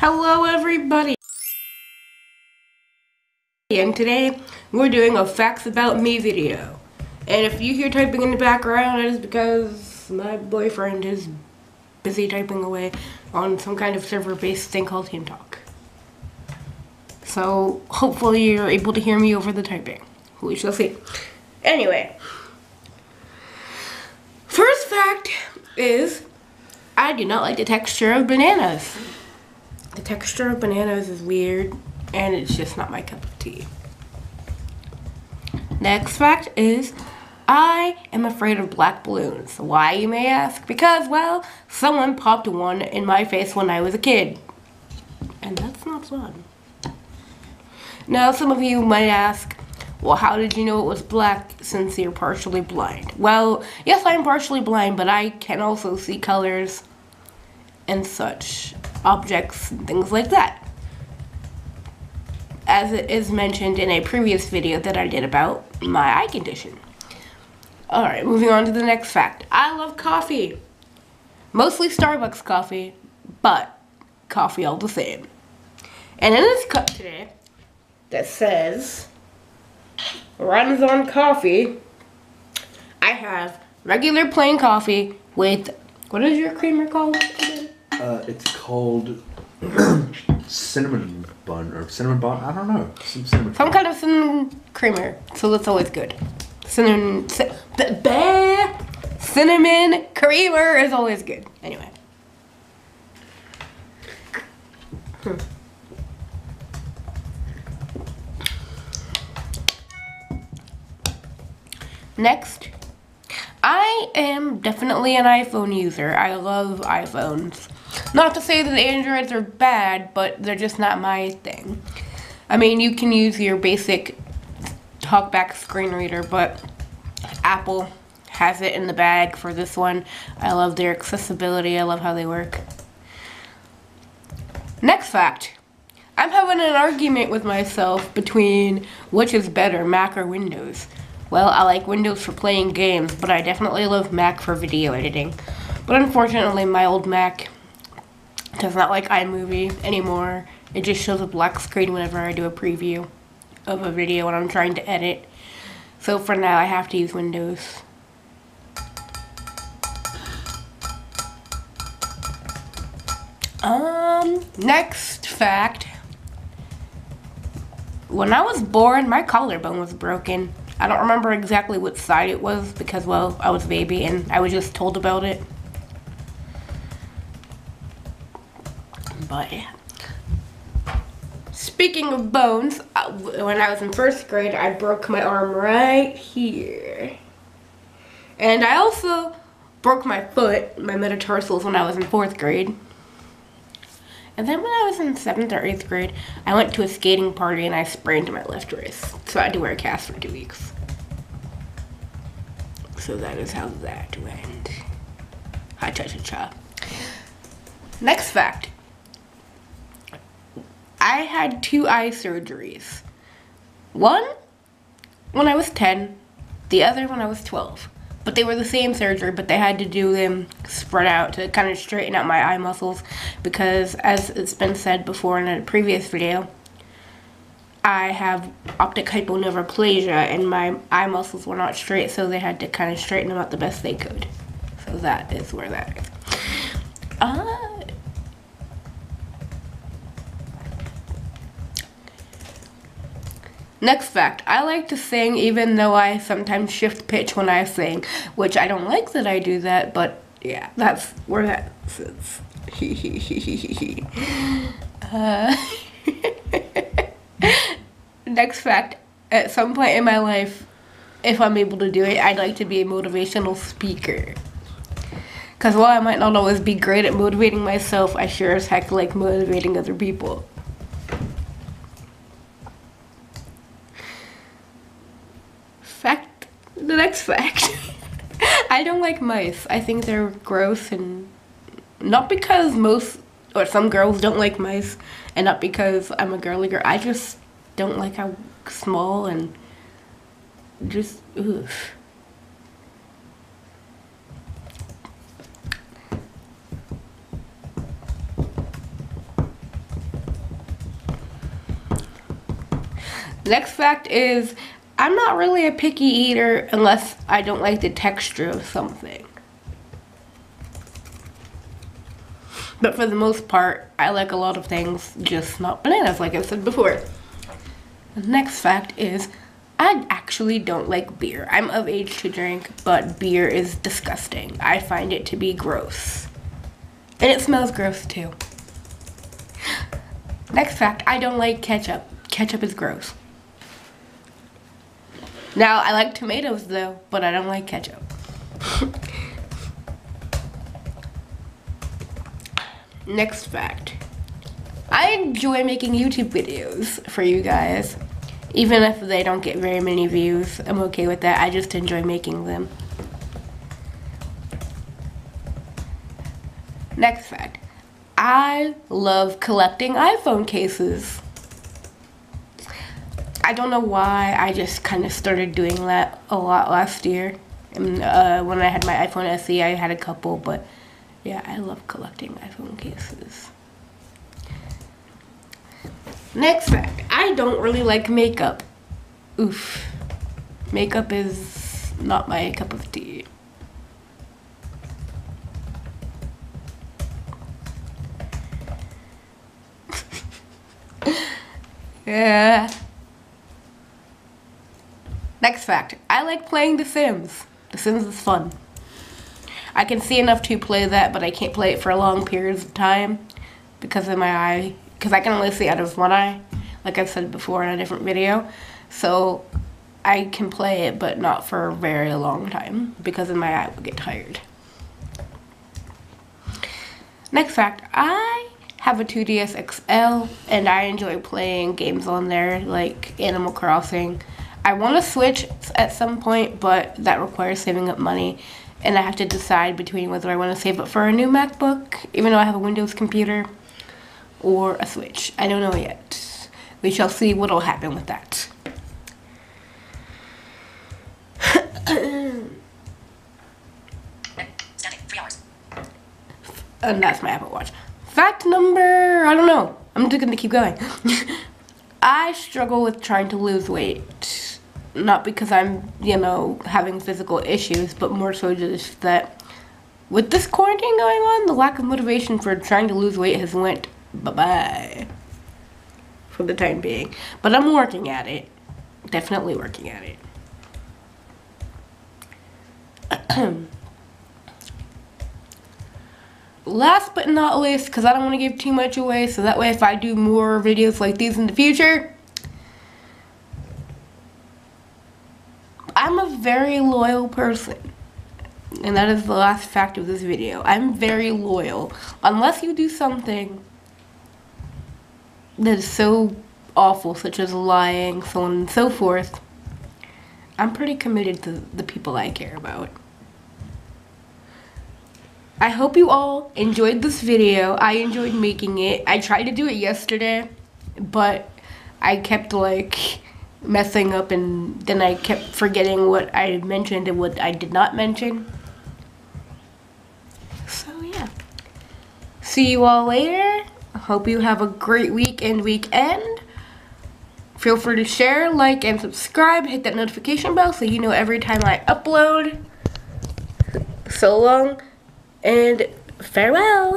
Hello everybody, and today we're doing a facts about me video. And if you hear typing in the background, it is because my boyfriend is busy typing away on some kind of server-based thing called Team Talk. So hopefully you're able to hear me over the typing. We shall see. Anyway, first fact is I do not like the texture of bananas. The texture of bananas is weird, and it's just not my cup of tea. Next fact is, I am afraid of black balloons. Why, you may ask? Because, well, someone popped one in my face when I was a kid. And that's not fun. Now, some of you might ask, well, how did you know it was black since you're partially blind? Well, yes, I'm partially blind, but I can also see colors and such. Objects and things like that, as it is mentioned in a previous video that I did about my eye condition. Alright, moving on to the next fact. I love coffee. Mostly Starbucks coffee, but coffee all the same. And in this cup today that says runs on coffee, I have regular plain coffee with, what is your creamer called again? It's called cinnamon bun or cinnamon bun. I don't know. Some kind of cinnamon creamer. So that's always good. Cinnamon creamer is always good. Anyway. Next, I am definitely an iPhone user. I love iPhones. Not to say that Androids are bad, but they're just not my thing. I mean, you can use your basic talkback screen reader, but Apple has it in the bag for this one. I love their accessibility. I love how they work. Next fact. I'm having an argument with myself between which is better, Mac or Windows. Well, I like Windows for playing games, but I definitely love Mac for video editing. But unfortunately, my old Mac does not like iMovie anymore. It just shows a black screen whenever I do a preview of a video when I'm trying to edit. So for now, I have to use Windows. Next fact. When I was born, my collarbone was broken. I don't remember exactly what side it was because, well, I was a baby and I was just told about it. But yeah. Speaking of bones, when I was in first grade, I broke my arm right here. And I also broke my foot, my metatarsals, when I was in fourth grade. And then when I was in 7th or 8th grade, I went to a skating party and I sprained my left wrist. So I had to wear a cast for 2 weeks. So that is how that went. Ha-cha-cha-cha. Next fact. I had 2 eye surgeries. One when I was 10, the other when I was 12. But they were the same surgery, but they had to do them spread out to kind of straighten out my eye muscles because, as it's been said before in a previous video, I have optic hyponeuralgia and my eye muscles were not straight, so they had to kind of straighten them out the best they could. So that is where that is. Next fact, I like to sing even though I sometimes shift pitch when I sing, which I don't like that I do that, but yeah, that's where that sits. Next fact, at some point in my life, if I'm able to do it, I'd like to be a motivational speaker. Because while I might not always be great at motivating myself, I sure as heck like motivating other people. The next fact. I don't like mice. I think they're gross, and not because most or some girls don't like mice, and not because I'm a girly girl. I just don't like how small and just oof. Next fact is, I'm not really a picky eater unless I don't like the texture of something. But for the most part, I like a lot of things, just not bananas, like I said before. The next fact is, I actually don't like beer. I'm of age to drink, but beer is disgusting. I find it to be gross. And it smells gross too. Next fact, I don't like ketchup. Ketchup is gross. Now, I like tomatoes though, but I don't like ketchup. Next fact, I enjoy making YouTube videos for you guys. Even if they don't get very many views, I'm okay with that. I just enjoy making them. Next fact, I love collecting iPhone cases. I don't know why, I just kind of started doing that a lot last year. And, when I had my iPhone SE, I had a couple, but yeah, I love collecting iPhone cases. Next fact, I don't really like makeup. Oof. Makeup is not my cup of tea. Yeah. Next fact, I like playing The Sims. The Sims is fun. I can see enough to play that, but I can't play it for long periods of time because of my eye. Because I can only see out of one eye, like I've said before in a different video. So I can play it, but not for a very long time because of my eye will get tired. Next fact, I have a 2DS XL and I enjoy playing games on there like Animal Crossing. I want to Switch at some point, but that requires saving up money. And I have to decide between whether I want to save up for a new MacBook, even though I have a Windows computer, or a Switch. I don't know yet. We shall see what will happen with that. Static, 3 hours. And that's my Apple Watch. Fact number, I don't know. I'm just gonna keep going. I struggle with trying to lose weight. Not because I'm, having physical issues, but more so just that with this quarantine going on, the lack of motivation for trying to lose weight has went bye-bye for the time being. But I'm working at it. Definitely working at it. Last but not least, because I don't want to give too much away, so that way if I do more videos like these in the future, I'm a very loyal person. And that is the last fact of this video. I'm very loyal. Unless you do something that is so awful, such as lying, so on and so forth, I'm pretty committed to the people I care about. I hope you all enjoyed this video. I enjoyed making it. I tried to do it yesterday, but I kept messing up, and then I kept forgetting what I mentioned and what I did not mention. So yeah. See you all later. I hope you have a great week and weekend. Feel free to share, like, and subscribe. Hit that notification bell so you know every time I upload. So long, and farewell.